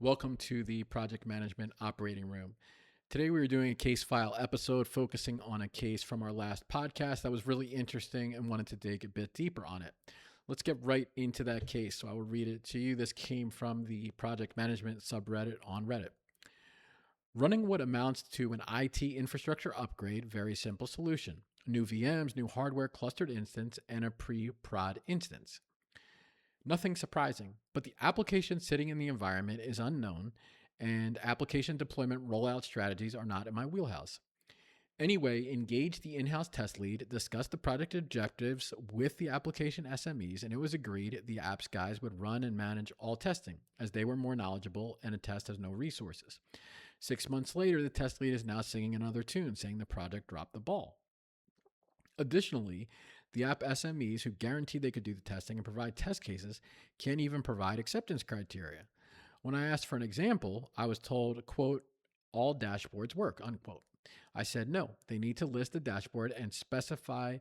Welcome to the Project Management Operating Room. Today we are doing a case file episode focusing on a case from our last podcast that was really interesting and wanted to dig a bit deeper on it. Let's get right into that case. So I will read it to you. This came from the Project Management subreddit on Reddit. Running what amounts to an IT infrastructure upgrade, very simple solution. New VMs, new hardware, clustered instance, and a pre-prod instance. Nothing surprising, but the application sitting in the environment is unknown, and application deployment rollout strategies are not in my wheelhouse. Anyway, engage the in-house test lead, discuss the project objectives with the application SMEs, and it was agreed the apps guys would run and manage all testing, as they were more knowledgeable and a test has no resources. 6 months later, the test lead is now singing another tune, saying the project dropped the ball. Additionally, the app SMEs who guaranteed they could do the testing and provide test cases can't even provide acceptance criteria. When I asked for an example, I was told, quote, all dashboards work, unquote. I said no, they need to list the dashboard and specify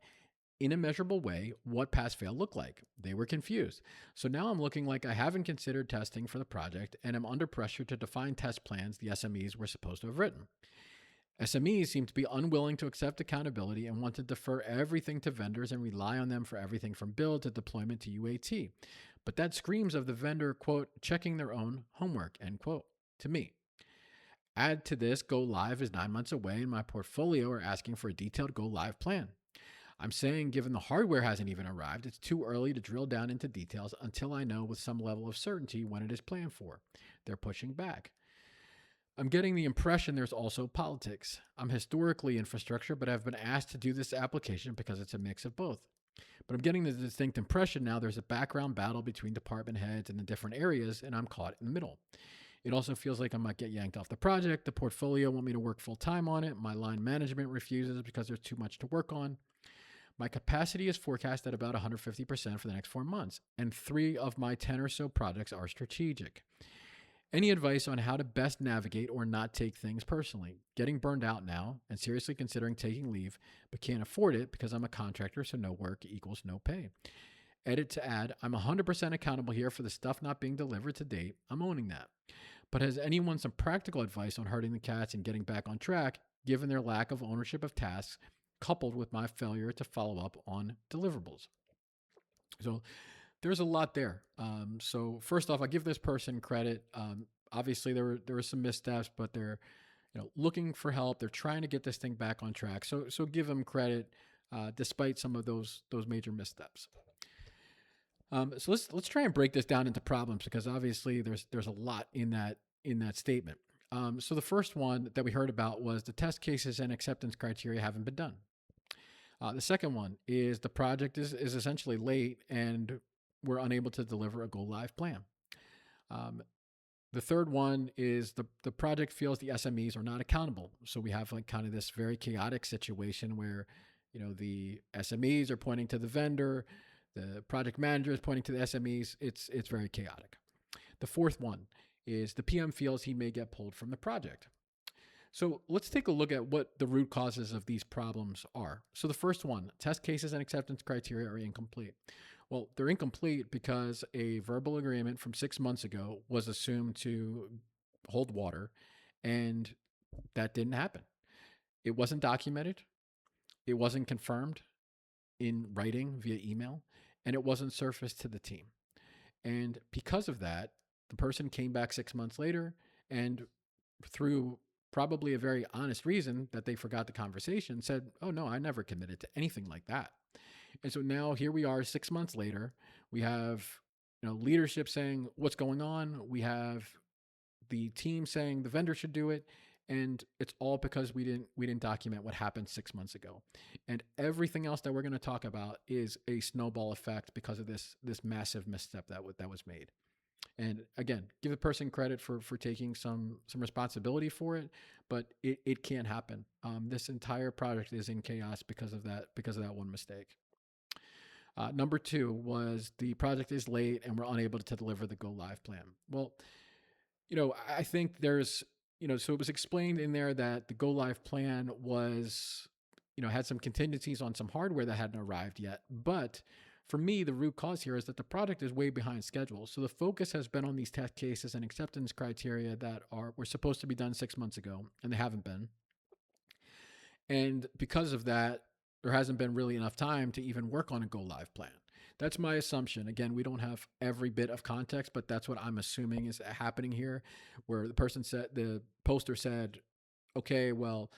in a measurable way what pass fail look like. They were confused. So now I'm looking like I haven't considered testing for the project and I'm under pressure to define test plans the SMEs were supposed to have written. SMEs seem to be unwilling to accept accountability and want to defer everything to vendors and rely on them for everything from build to deployment to UAT. But that screams of the vendor, quote, checking their own homework, end quote, to me. Add to this, go live is 9 months away and my portfolio are asking for a detailed go live plan. I'm saying, given the hardware hasn't even arrived, it's too early to drill down into details until I know with some level of certainty when it is planned for. They're pushing back. I'm getting the impression there's also politics. I'm historically infrastructure, but I've been asked to do this application because it's a mix of both. But I'm getting the distinct impression now there's a background battle between department heads in the different areas, and I'm caught in the middle. It also feels like I might get yanked off the project. The portfolio want me to work full time on it. My line management refuses because there's too much to work on. My capacity is forecast at about 150% for the next 4 months, and 3 of my 10 or so projects are strategic. Any advice on how to best navigate or not take things personally? Getting burned out now and seriously considering taking leave, but can't afford it because I'm a contractor, so no work equals no pay. Edit to add, I'm 100% accountable here for the stuff not being delivered to date. I'm owning that. But has anyone some practical advice on herding the cats and getting back on track, given their lack of ownership of tasks, coupled with my failure to follow up on deliverables? So there's a lot there. So first off, I give this person credit. Obviously, there were some missteps, but they're looking for help. They're trying to get this thing back on track. So give them credit despite some of those major missteps. So let's try and break this down into problems because obviously there's a lot in that statement. So the first one that we heard about was the test cases and acceptance criteria haven't been done. The second one is the project is essentially late and we're unable to deliver a go live plan. The third one is the project feels the SMEs are not accountable. So we have like kind of this very chaotic situation where, the SMEs are pointing to the vendor, the project manager is pointing to the SMEs. It's very chaotic. The fourth one is the PM feels he may get pulled from the project. So let's take a look at what the root causes of these problems are. So the first one, test cases and acceptance criteria are incomplete. Well, they're incomplete because a verbal agreement from 6 months ago was assumed to hold water, and that didn't happen. It wasn't documented. It wasn't confirmed in writing via email, and it wasn't surfaced to the team. And because of that, the person came back 6 months later and through probably a very honest reason that they forgot the conversation said, oh no, I never committed to anything like that. And so now here we are 6 months later. We have leadership saying what's going on. We have the team saying the vendor should do it. And it's all because we didn't document what happened 6 months ago. And everything else that we're going to talk about is a snowball effect because of this massive misstep that was made. And again, give the person credit for taking some responsibility for it, but it can't happen. This entire project is in chaos because of that one mistake. Number 2 was the project is late and we're unable to deliver the go live plan. Well, I think there's, so it was explained in there that the go live plan was, had some contingencies on some hardware that hadn't arrived yet, but for me, the root cause here is that the project is way behind schedule. So the focus has been on these test cases and acceptance criteria that were supposed to be done 6 months ago, and they haven't been. And because of that, there hasn't been really enough time to even work on a go live plan. That's my assumption. Again, we don't have every bit of context, but that's what I'm assuming is happening here, where the poster said, okay, well,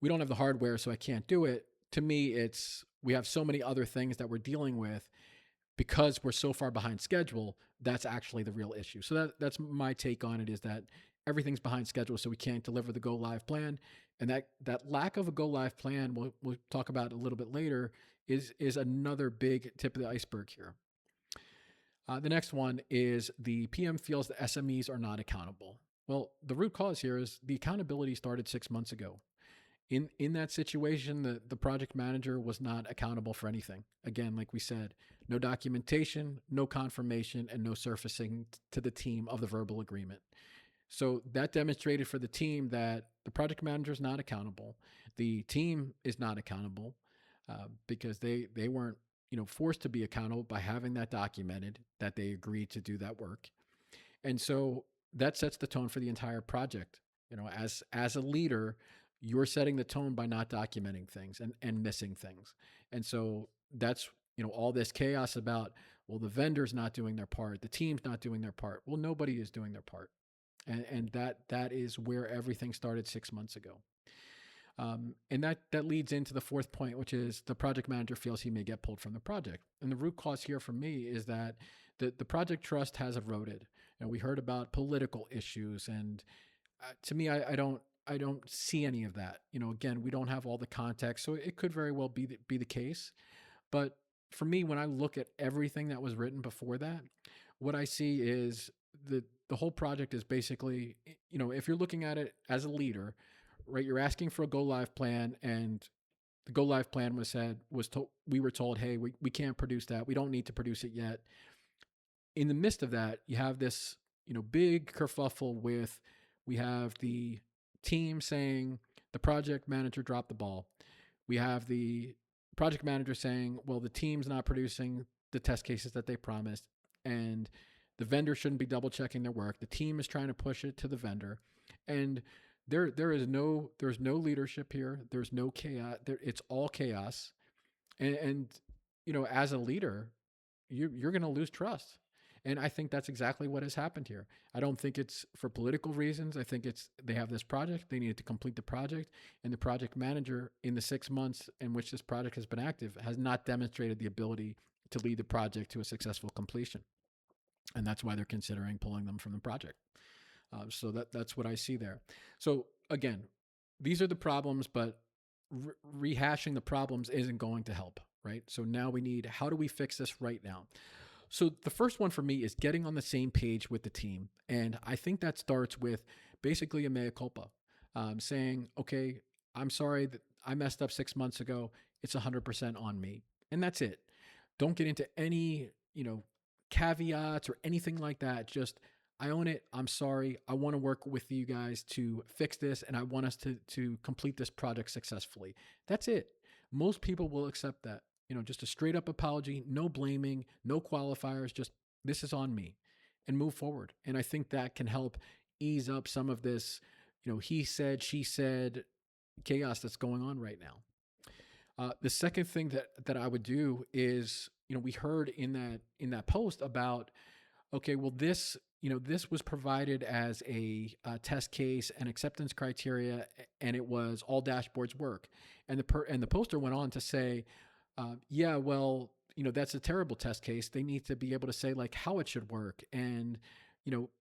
we don't have the hardware, so I can't do it. To me, it's we have so many other things that we're dealing with because we're so far behind schedule. That's actually the real issue. So that's my take on it, is that everything's behind schedule, so we can't deliver the go live plan. And that lack of a go live plan, we'll talk about a little bit later, is another big tip of the iceberg here. The next one is the PM feels the SMEs are not accountable. Well, the root cause here is the accountability started 6 months ago. In that situation, the project manager was not accountable for anything. Again, like we said, no documentation, no confirmation, and no surfacing to the team of the verbal agreement. So that demonstrated for the team that the project manager is not accountable. The team is not accountable because they weren't forced to be accountable by having that documented that they agreed to do that work. And so that sets the tone for the entire project. As a leader, you're setting the tone by not documenting things and missing things. And so that's all this chaos about, well, the vendor's not doing their part, the team's not doing their part. Well, nobody is doing their part. And that is where everything started 6 months ago. And that leads into the fourth point, which is the project manager feels he may get pulled from the project. And the root cause here for me is that the project trust has eroded. We heard about political issues, and to me, I don't see any of that. Again, we don't have all the context, so it could very well be the case. But for me, when I look at everything that was written before that, what I see is the whole project is basically, if you're looking at it as a leader, right, you're asking for a go live plan, and the go live plan we were told, hey, we can't produce that. We don't need to produce it yet. In the midst of that, you have this, big kerfuffle with, we have the team saying the project manager dropped the ball. We have the project manager saying, well, the team's not producing the test cases that they promised, and the vendor shouldn't be double checking their work. The team is trying to push it to the vendor, and there's no leadership here. There's no chaos. It's all chaos, and as a leader, you're going to lose trust. And I think that's exactly what has happened here. I don't think it's for political reasons. I think they have this project. They needed to complete the project. And the project manager, in the 6 months in which this project has been active, has not demonstrated the ability to lead the project to a successful completion. And that's why they're considering pulling them from the project. So that's what I see there. So again, these are the problems, but rehashing the problems isn't going to help, right? So now how do we fix this right now? So the first one for me is getting on the same page with the team. And I think that starts with basically a mea culpa, saying, okay, I'm sorry that I messed up 6 months ago. It's 100% on me. And that's it. Don't get into any, caveats or anything like that. Just, I own it. I'm sorry. I want to work with you guys to fix this, and I want us to complete this project successfully. That's it. Most people will accept that. Just a straight up apology, no blaming, no qualifiers, just this is on me, and move forward. And I think that can help ease up some of this, he said, she said chaos that's going on right now. The second thing that I would do is, we heard in that post about, okay, well, this was provided as a test case and acceptance criteria, and it was all dashboards work. And the poster went on to say, yeah, well, that's a terrible test case. They need to be able to say like how it should work and,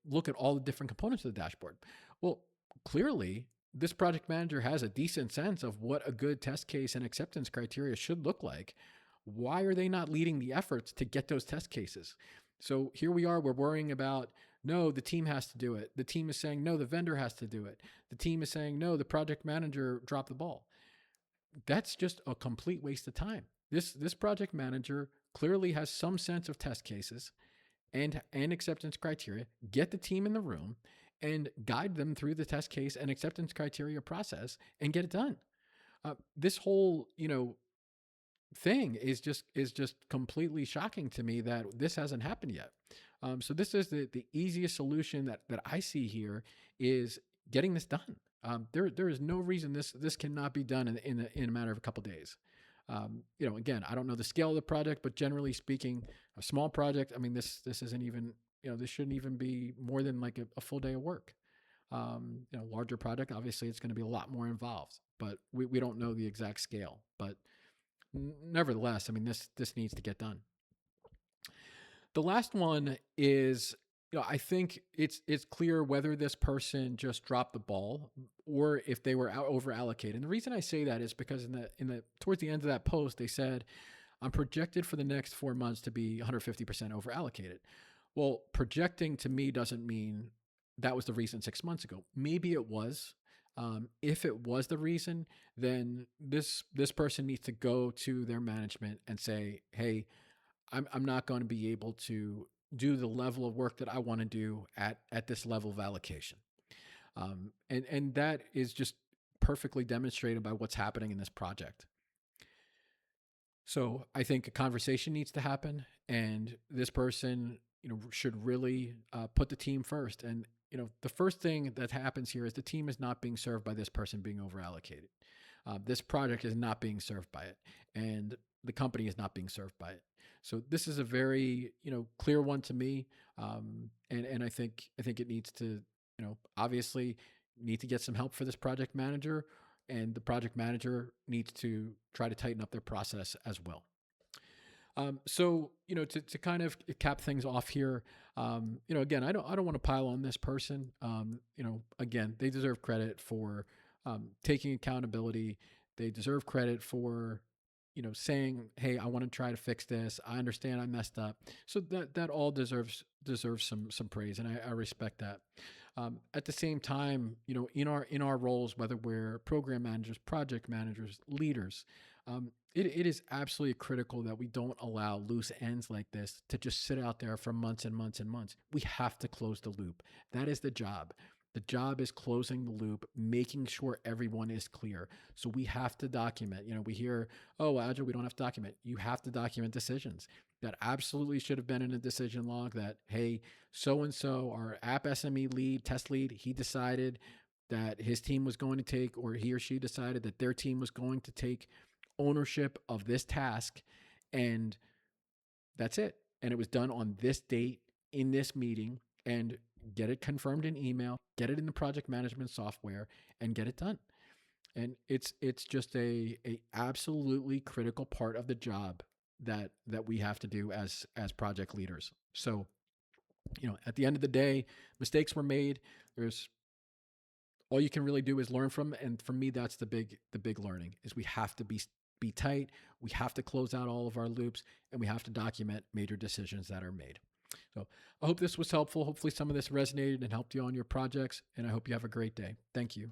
look at all the different components of the dashboard. Well, clearly this project manager has a decent sense of what a good test case and acceptance criteria should look like. Why are they not leading the efforts to get those test cases? So here we are, we're worrying about, no, the team has to do it. The team is saying, no, the vendor has to do it. The team is saying, no, the project manager dropped the ball. That's just a complete waste of time. This project manager clearly has some sense of test cases and acceptance criteria. Get the team in the room and guide them through the test case and acceptance criteria process and get it done. This whole, thing is just completely shocking to me that this hasn't happened yet. So this is the easiest solution that I see here is getting this done. There is no reason this cannot be done in a matter of a couple days. Again, I don't know the scale of the project, but generally speaking, a small project. I mean, this isn't even, this shouldn't even be more than like a full day of work. Larger project, obviously, it's going to be a lot more involved, but we don't know the exact scale. But nevertheless, I mean, this needs to get done. The last one is, I think it's clear whether this person just dropped the ball or if they were over allocated. And the reason I say that is because in the towards the end of that post, they said, I'm projected for the next 4 months to be 150% over allocated. Well, projecting to me doesn't mean that was the reason 6 months ago. Maybe it was. If it was the reason, then this person needs to go to their management and say, "Hey, I'm not going to be able to do the level of work that I want to do at this level of allocation." And that is just perfectly demonstrated by what's happening in this project. So I think a conversation needs to happen, and this person, should really put the team first. And the first thing that happens here is the team is not being served by this person being over allocated. This project is not being served by it, and the company is not being served by it. So this is a very clear one to me, and I think it needs to obviously need to get some help for this project manager, and the project manager needs to try to tighten up their process as well. So to kind of cap things off here, again, I don't want to pile on this person. Again, they deserve credit for taking accountability. They deserve credit for saying, "Hey, I want to try to fix this. I understand I messed up." So that all deserves some praise, and I respect that. At the same time, in our roles, whether we're program managers, project managers, leaders, it is absolutely critical that we don't allow loose ends like this to just sit out there for months and months and months. We have to close the loop. That is the job. The job is closing the loop, making sure everyone is clear. So we have to document. We hear, "Oh, Agile, we don't have to document." You have to document decisions. That absolutely should have been in a decision log that, hey, so and so, our app SME lead, test lead, he decided that his team was going to take, or he or she decided that their team was going to take ownership of this task, and that's it. And it was done on this date in this meeting, and get it confirmed in email, get it in the project management software, and get it done. And it's just a absolutely critical part of the job that we have to do as project leaders. So, at the end of the day, mistakes were made. There's all you can really do is learn from, and for me, that's the big learning is we have to be tight. We have to close out all of our loops, and we have to document major decisions that are made. So I hope this was helpful. Hopefully some of this resonated and helped you on your projects, and I hope you have a great day. Thank you.